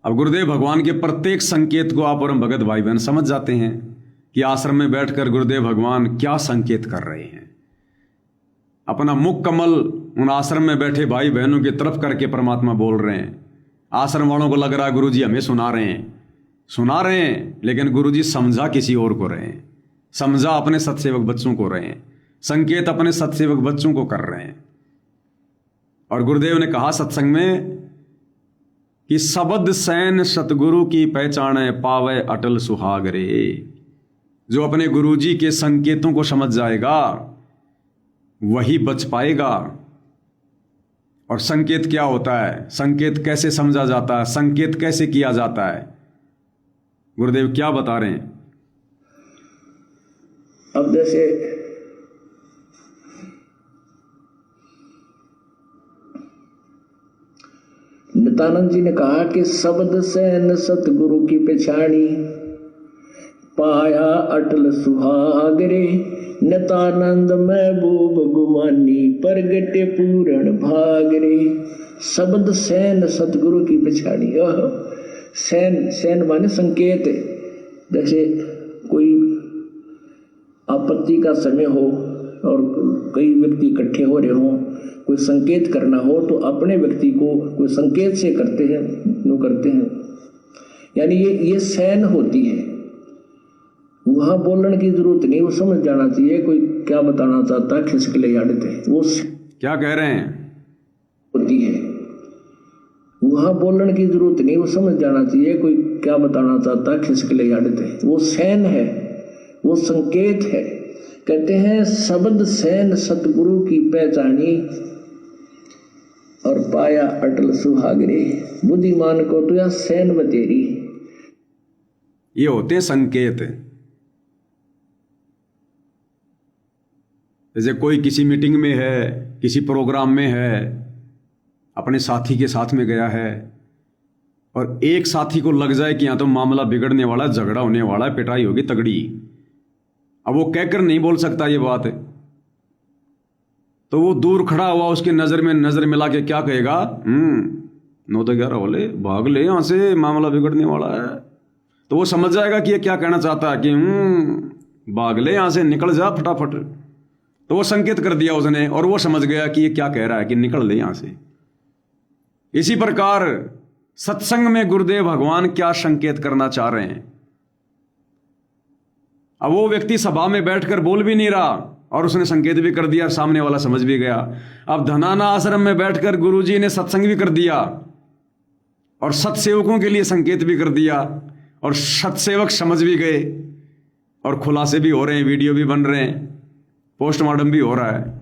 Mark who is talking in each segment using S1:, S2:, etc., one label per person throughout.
S1: अब गुरुदेव भगवान के प्रत्येक संकेत को आप और हम भगत भाई बहन समझ जाते हैं कि आश्रम में बैठकर गुरुदेव भगवान क्या संकेत कर रहे हैं। अपना मुख कमल उन आश्रम में बैठे भाई बहनों की तरफ करके परमात्मा बोल रहे हैं। आश्रम वालों को लग रहा है गुरुजी हमें सुना रहे हैं, लेकिन गुरुजी समझा किसी और को रहे हैं, समझा अपने सत्सेवक बच्चों को रहे हैं, संकेत अपने सत्सेवक बच्चों को कर रहे हैं। और गुरुदेव ने कहा सत्संग में कि शब्द सैन सतगुरु की पहचाने पावे अटल सुहाग रे। जो अपने गुरुजी के संकेतों को समझ जाएगा वही बच पाएगा। और संकेत क्या होता है, संकेत कैसे समझा जाता है, संकेत कैसे किया जाता है, गुरुदेव क्या बता रहे हैं।
S2: अब जैसे नित्यानंद जी ने कहा कि शब्द सैन सतगुरु की पहचानी पाया अटल सुहाग रे। नित्यानंद महबूब गुमानी परगटे पूर्ण भाग रे। शब्द सैन सतगुरु की पहचानी। सैन सैन माने संकेत। जैसे कोई आपत्ति का समय हो और कई व्यक्ति इकट्ठे हो रहे हों, कोई संकेत करना हो तो अपने व्यक्ति को कोई संकेत से करते हैं, यानी ये सैन होती है। वहां बोलने की जरूरत नहीं, वो समझ जाना चाहिए कोई क्या बताना चाहता है, खिसकले आड़ते वो
S1: क्या कह रहे हैं
S2: होती है। वहां बोलने की जरूरत नहीं, वो समझ जाना चाहिए कोई क्या बताना चाहता है, खिसकले आड़ते वो सैन है, वो संकेत है। कहते हैं शब्द सैन सतगुरु की पहचानी और पाया अटल सुहागरे। बुद्धिमान को तो या सैन बतेरी।
S1: ये होते हैं संकेत। जैसे कोई किसी मीटिंग में है, किसी प्रोग्राम में है, अपने साथी के साथ में गया है और एक साथी को लग जाए कि यहाँ तो मामला बिगड़ने वाला है, झगड़ा होने वाला है, पिटाई होगी तगड़ी। अब वो कहकर नहीं बोल सकता ये बात, तो वो दूर खड़ा हुआ उसके नजर में नजर मिला के क्या कहेगा, 9-11 बोले भाग ले यहाँ से, मामला बिगड़ने वाला है। तो वो समझ जाएगा कि ये क्या कहना चाहता है कि भाग ले यहाँ से, निकल जा फटाफट। तो वो संकेत कर दिया उसने और वो समझ गया कि ये क्या कह रहा है कि निकल ले यहाँ से। इसी प्रकार सत्संग में गुरुदेव भगवान क्या संकेत करना चाह रहे हैं। अब वो व्यक्ति सभा में बैठकर बोल भी नहीं रहा और उसने संकेत भी कर दिया, सामने वाला समझ भी गया। अब धनाना आश्रम में बैठकर गुरुजी ने सत्संग भी कर दिया और सत्सेवकों के लिए संकेत भी कर दिया और सत्सेवक समझ भी गए और खुलासे भी हो रहे हैं, वीडियो भी बन रहे हैं, पोस्टमार्टम भी हो रहा है।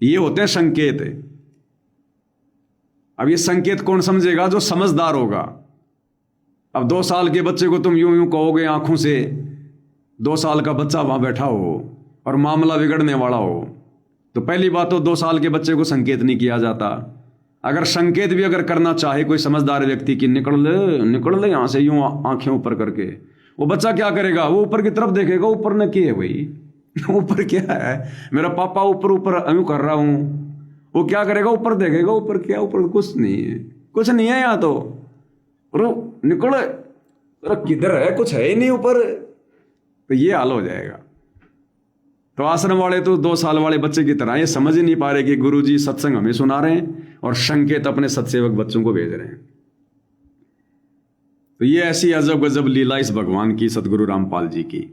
S1: ये होते हैं संकेत। अब ये संकेत कौन समझेगा, जो समझदार होगा। अब 2 साल के बच्चे को तुम यूं यूं कहोगे आंखों से, 2 साल का बच्चा वहां बैठा हो और मामला बिगड़ने वाला हो, तो पहली बात तो 2 साल के बच्चे को संकेत नहीं किया जाता। अगर संकेत भी अगर करना चाहे कोई समझदार व्यक्ति कि निकल ले यहां से, यूं आंखें ऊपर करके, वो बच्चा क्या करेगा, वो ऊपर की तरफ देखेगा। ऊपर ने क्या है भाई, ऊपर क्या है, मेरा पापा ऊपर यूं कर रहा हूं। वो क्या करेगा, ऊपर देखेगा, ऊपर क्या, ऊपर कुछ नहीं है यहाँ तो, निकल किधर है, कुछ है ही नहीं ऊपर। तो ये हाल हो जाएगा। तो आश्रम वाले तो 2 साल वाले बच्चे की तरह ये समझ ही नहीं पा रहे कि गुरुजी सत्संग हमें सुना रहे हैं और संकेत अपने सत्सेवक बच्चों को भेज रहे हैं। तो ये ऐसी अजब गजब लीला इस भगवान की, सदगुरु रामपाल जी की।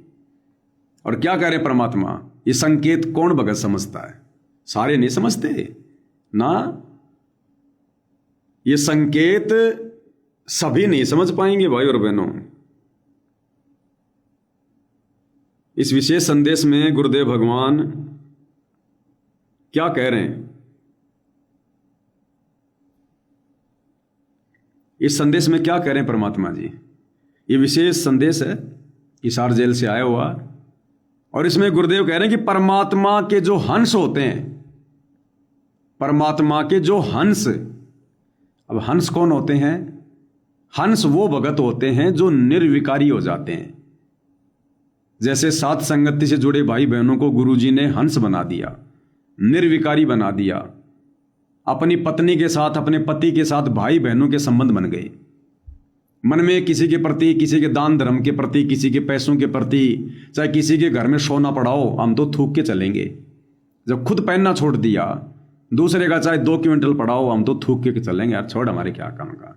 S1: और क्या कह रहे परमात्मा, ये संकेत कौन भगत समझता है, सारे नहीं समझते ना। ये संकेत सभी नहीं समझ पाएंगे भाई और बहनों। इस विशेष संदेश में गुरुदेव भगवान क्या कह रहे हैं, इस संदेश में क्या कह रहे हैं परमात्मा जी। ये विशेष संदेश है, हिसार जेल से आया हुआ, और इसमें गुरुदेव कह रहे हैं कि परमात्मा के जो हंस होते हैं, परमात्मा के जो हंस, अब हंस कौन होते हैं, हंस वो भगत होते हैं जो निर्विकारी हो जाते हैं। जैसे सात संगति से जुड़े भाई बहनों को गुरुजी ने हंस बना दिया, निर्विकारी बना दिया। अपनी पत्नी के साथ, अपने पति के साथ भाई बहनों के संबंध बन गए। मन में किसी के प्रति, किसी के दान धर्म के प्रति, किसी के पैसों के प्रति, चाहे किसी के घर में सोना पड़ाओ, हम तो थूक के चलेंगे। जब खुद पहनना छोड़ दिया, दूसरे का चाहे 2 क्विंटल पड़ाओ, हम तो थूक के चलेंगे, यार छोड़, हमारे क्या काम का।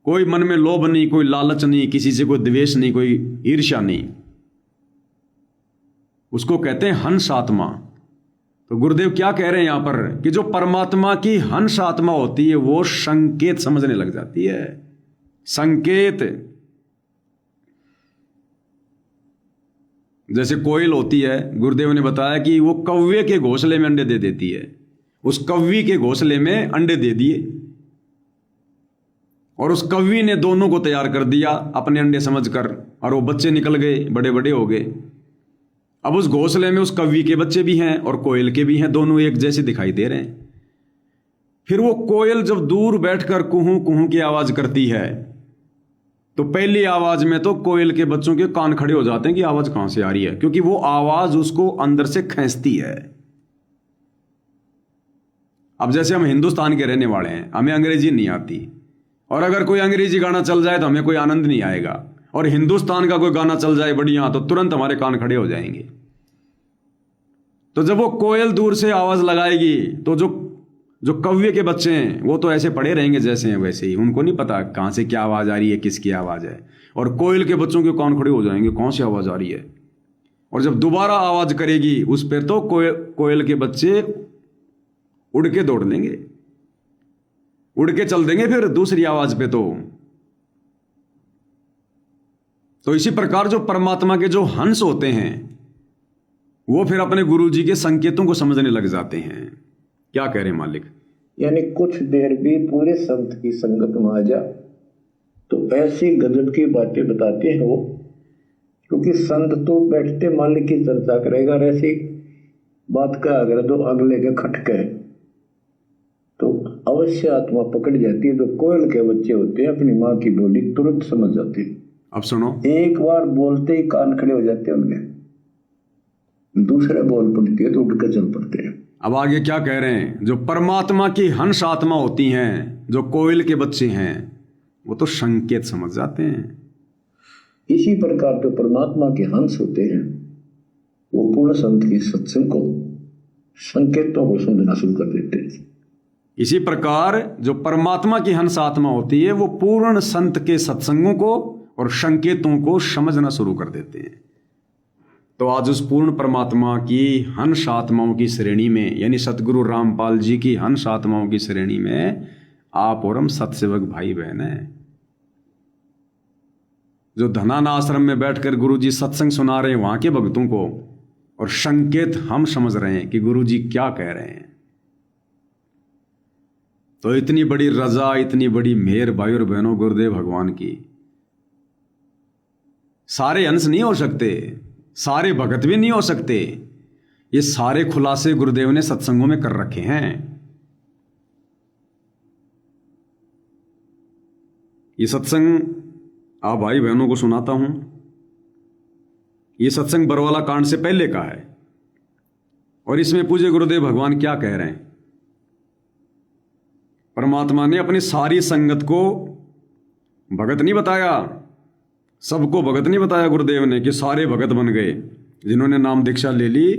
S1: कोई मन में लोभ नहीं, कोई लालच नहीं, किसी से कोई द्वेष नहीं, कोई ईर्ष्या नहीं। उसको कहते हैं हंस आत्मा। तो गुरुदेव क्या कह रहे हैं यहां पर कि जो परमात्मा की हंस आत्मा होती है वो संकेत समझने लग जाती है। संकेत, जैसे कोयल होती है, गुरुदेव ने बताया कि वो कौवे के घोंसले में अंडे दे देती है। उस कौवी के घोंसले में अंडे दे दिए और उस कौवी ने दोनों को तैयार कर दिया अपने अंडे समझकर, और वो बच्चे निकल गए, बड़े बड़े हो गए। अब उस घोंसले में उस कौवी के बच्चे भी हैं और कोयल के भी हैं, दोनों एक जैसे दिखाई दे रहे हैं। फिर वो कोयल जब दूर बैठकर कुहू कुहू की आवाज करती है तो पहली आवाज में तो कोयल के बच्चों के कान खड़े हो जाते हैं कि आवाज कहां से आ रही है, क्योंकि वो आवाज उसको अंदर से खींचती है। अब जैसे हम हिंदुस्तान के रहने वाले हैं, हमें अंग्रेजी नहीं आती, और अगर कोई अंग्रेजी गाना चल जाए तो हमें कोई आनंद नहीं आएगा, और हिंदुस्तान का कोई गाना चल जाए बढ़िया तो तुरंत हमारे कान खड़े हो जाएंगे। तो जब वो कोयल दूर से आवाज लगाएगी तो जो कौवे के बच्चे हैं वो तो ऐसे पड़े रहेंगे जैसे हैं वैसे ही, उनको नहीं पता कहां से क्या आवाज आ रही है, किसकी आवाज है। और कोयल के बच्चों के कान खड़े हो जाएंगे, कौन सी आवाज आ रही है। और जब दोबारा आवाज करेगी उस पर तो कोयल के बच्चे उड़ के दौड़ लेंगे, उड़ के चल देंगे फिर दूसरी आवाज पे। तो इसी प्रकार जो परमात्मा के जो हंस होते हैं वो फिर अपने गुरु जी के संकेतों को समझने लग जाते हैं। क्या कह रहे हैं मालिक?
S2: यानी कुछ देर भी पूरे संत की संगत में आ जा तो ऐसी गजब की बातें बताते हैं वो, क्योंकि संत तो बैठते मालिक की चर्चा करेगा, और ऐसी बात का अगर तो अगले के खटके तो अवश्य आत्मा पकड़ जाती है। जो कोयल के बच्चे होते हैं अपनी माँ की बोली तुरंत समझ जाती है।
S1: अब सुनो,
S2: एक बार बोलते ही कान खड़े हो जाते हैं उनके, दूसरे बोल पड़ती है तो उठ के चल पड़ते हैं।
S1: अब आगे क्या कह रहे हैं? जो परमात्मा की हंस आत्मा होती हैं, जो कोयल के बच्चे हैं, वो तो संकेत समझ जाते हैं।
S2: इसी प्रकार जो परमात्मा के हंस होते हैं वो पूर्ण संत की सत्संग को, संकेतों को समझना शुरू कर देते हैं।
S1: इसी प्रकार जो परमात्मा की हंस आत्मा होती है वो पूर्ण संत के सत्संगों को और संकेतों को समझना शुरू कर देते हैं। तो आज उस पूर्ण परमात्मा की हंस आत्माओं की श्रेणी में, यानी सतगुरु रामपाल जी की हंस आत्माओं की श्रेणी में आप और हम सत्सेवक भाई बहन हैं। जो धनाना आश्रम में बैठकर गुरु जी सत्संग सुना रहे हैं वहां के भक्तों को, और संकेत हम समझ रहे हैं कि गुरु जी क्या कह रहे हैं। तो इतनी बड़ी रजा, इतनी बड़ी मेहर भाई और बहनों गुरुदेव भगवान की। सारे अंश नहीं हो सकते, सारे भगत भी नहीं हो सकते। ये सारे खुलासे गुरुदेव ने सत्संगों में कर रखे हैं। ये सत्संग आप भाई बहनों को सुनाता हूं। ये सत्संग बरवाला कांड से पहले का है, और इसमें पूज्य गुरुदेव भगवान क्या कह रहे हैं। परमात्मा ने अपनी सारी संगत को भगत नहीं बताया, सबको भगत नहीं बताया गुरुदेव ने कि सारे भगत बन गए, जिन्होंने नाम दीक्षा ले ली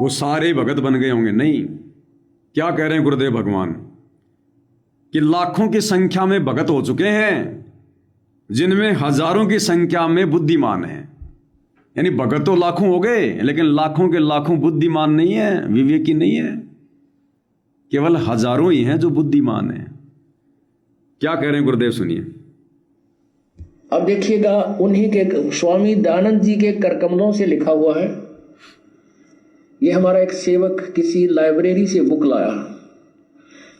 S1: वो सारे भगत बन गए होंगे। नहीं, क्या कह रहे हैं गुरुदेव भगवान कि लाखों की संख्या में भगत हो चुके हैं, जिनमें हजारों की संख्या में बुद्धिमान हैं। यानी भगत तो लाखों हो गए, लेकिन लाखों के लाखों बुद्धिमान नहीं है, विवेकी नहीं है। केवल हजारों ही हैं जो बुद्धिमान हैं। क्या कह रहे हैं गुरुदेव, सुनिए।
S2: अब देखिएगा, उन्हीं के स्वामी दयानंद जी के करकमलों से लिखा हुआ है। ये हमारा एक सेवक किसी लाइब्रेरी से बुक लाया,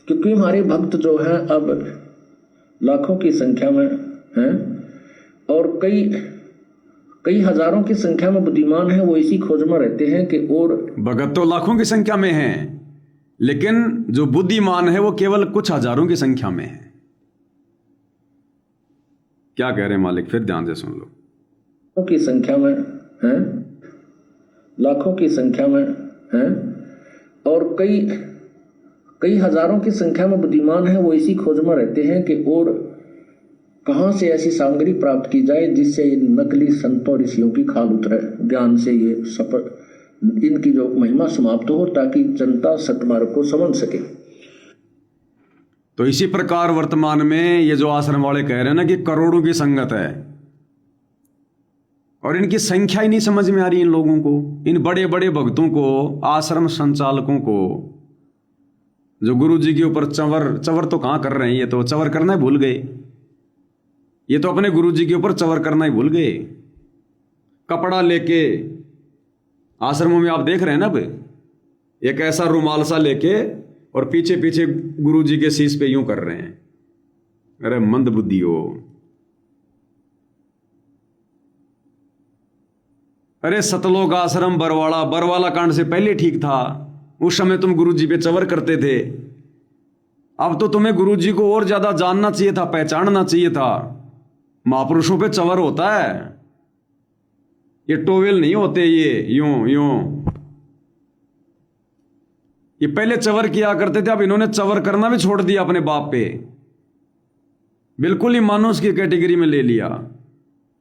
S2: क्योंकि हमारे भक्त जो हैं अब लाखों की संख्या में हैं और कई हजारों की संख्या में बुद्धिमान हैं। वो इसी खोज में रहते हैं कि और
S1: भगत तो लाखों की संख्या में हैं, लेकिन जो बुद्धिमान है वो केवल कुछ हजारों की संख्या में है। क्या कह रहे हैं मालिक, फिर ध्यान से सुन लो।
S2: लाखों की संख्या में हैं, लाखों की संख्या में हैं और कई हजारों की संख्या में बुद्धिमान है, वो इसी खोज में रहते हैं कि और कहाँ से ऐसी सामग्री प्राप्त की जाए जिससे ये नकली संतों ऋषियों की खाल उतरे, ज्ञान से ये सफल इनकी जो महिमा समाप्त हो, ताकि जनता सतमार्ग को समझ सके।
S1: तो इसी प्रकार वर्तमान में ये जो आश्रम वाले कह रहे हैं ना कि करोड़ों की संगत है, और इनकी संख्या ही नहीं समझ में आ रही इन लोगों को, इन बड़े बड़े भक्तों को, आश्रम संचालकों को, जो गुरु जी के ऊपर चवर तो कहाँ कर रहे हैं, ये तो चवर करना ही भूल गए, ये तो अपने गुरु जी के ऊपर चवर करना ही भूल गए। कपड़ा लेके आश्रमों में आप देख रहे हैं ना, अब एक ऐसा रुमाल सा लेके और पीछे पीछे गुरु जी के शीश पे यूं कर रहे हैं। अरे मंद बुद्धि हो। अरे सतलोक आश्रम बरवाला कांड से पहले ठीक था, उस समय तुम गुरु जी पे चवर करते थे। अब तो तुम्हें गुरु जी को और ज्यादा जानना चाहिए था, पहचानना चाहिए था। महापुरुषों पे चवर होता है, ये टोवेल नहीं होते, ये यूं यूं। ये पहले चवर किया करते थे, अब इन्होंने चवर करना भी छोड़ दिया अपने बाप पे, बिल्कुल ही मानुस की कैटेगरी में ले लिया।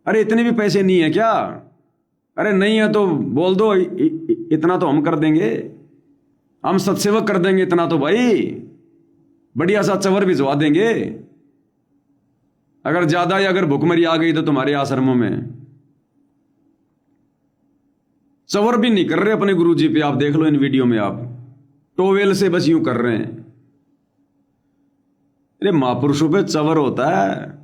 S1: अरे इतने भी पैसे नहीं है क्या? अरे नहीं है तो बोल दो, इतना तो हम कर देंगे, हम सत्सेवक कर देंगे, इतना तो भाई बढ़िया सा चवर भिजवा देंगे। अगर ज्यादा या अगर भुखमरी आ गई तो तुम्हारे आश्रमों में चवर भी नहीं कर रहे अपने गुरु जी पे। आप देख लो इन वीडियो में, आप टोवेल से बस यूं कर रहे हैं। अरे महापुरुषों पे चवर होता है।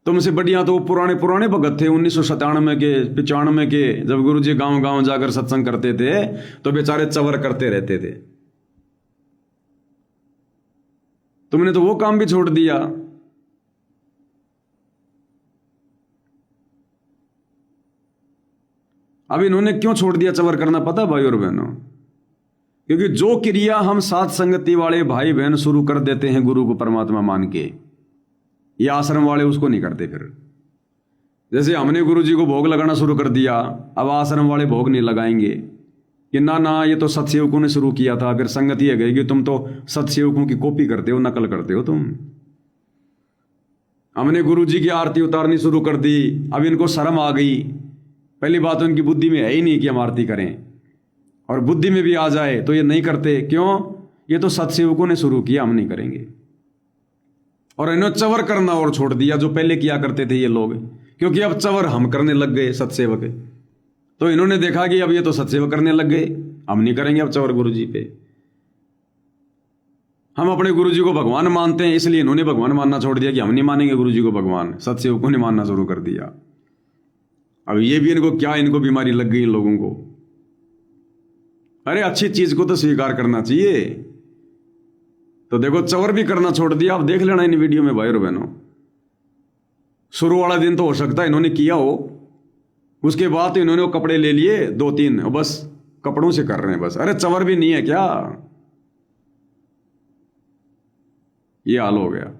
S1: तुमसे बढ़िया तो पुराने भगत थे 1997 के 95 के, जब गुरु जी गांव गांव जाकर सत्संग करते थे तो बेचारे चवर करते रहते थे। तुमने तो वो काम भी छोड़ दिया। अब इन्होंने क्यों छोड़ दिया चवर करना पता भाई और बहनों? क्योंकि जो क्रिया हम साथ संगति वाले भाई बहन शुरू कर देते हैं गुरु को परमात्मा मान के, ये आश्रम वाले उसको नहीं करते। फिर जैसे हमने गुरु जी को भोग लगाना शुरू कर दिया, अब आश्रम वाले भोग नहीं लगाएंगे कि ना ये तो सत्सेवकों ने शुरू किया था। फिर संगत ये गई कि तुम तो सत्सेवकों की कॉपी करते हो, नकल करते हो तुम। हमने गुरु जी की आरती उतारनी शुरू कर दी, अब इनको शर्म आ गई। पहली बात तो इनकी बुद्धि में है ही नहीं कि हम आरती करें, और बुद्धि में भी आ जाए तो ये नहीं करते। क्यों? ये तो सत्सेवकों ने शुरू किया, हम नहीं करेंगे। और इन्होंने चवर करना और छोड़ दिया जो पहले किया करते थे ये लोग, क्योंकि अब चवर हम करने लग गए सत्सेवक। तो इन्होंने देखा कि अब ये तो सत्सेवक करने लग गए, हम नहीं करेंगे अब चवर गुरु जी पे। हम अपने गुरु जी को भगवान मानते हैं, इसलिए इन्होंने भगवान मानना छोड़ दिया कि हम नहीं मानेंगे गुरु जी को भगवान। सत्सेवकों ने मानना शुरू कर दिया। अब ये भी इनको बीमारी लग गई इन लोगों को। अरे अच्छी चीज को तो स्वीकार करना चाहिए। तो देखो चवर भी करना छोड़ दिया। आप देख लेना इन वीडियो में भाई और बहनों। शुरू वाला दिन तो हो सकता है इन्होंने किया हो, उसके बाद तो इन्होंने वो कपड़े ले लिए 2-3, और बस कपड़ों से कर रहे हैं बस। अरे चवर भी नहीं है क्या? ये हाल हो गया।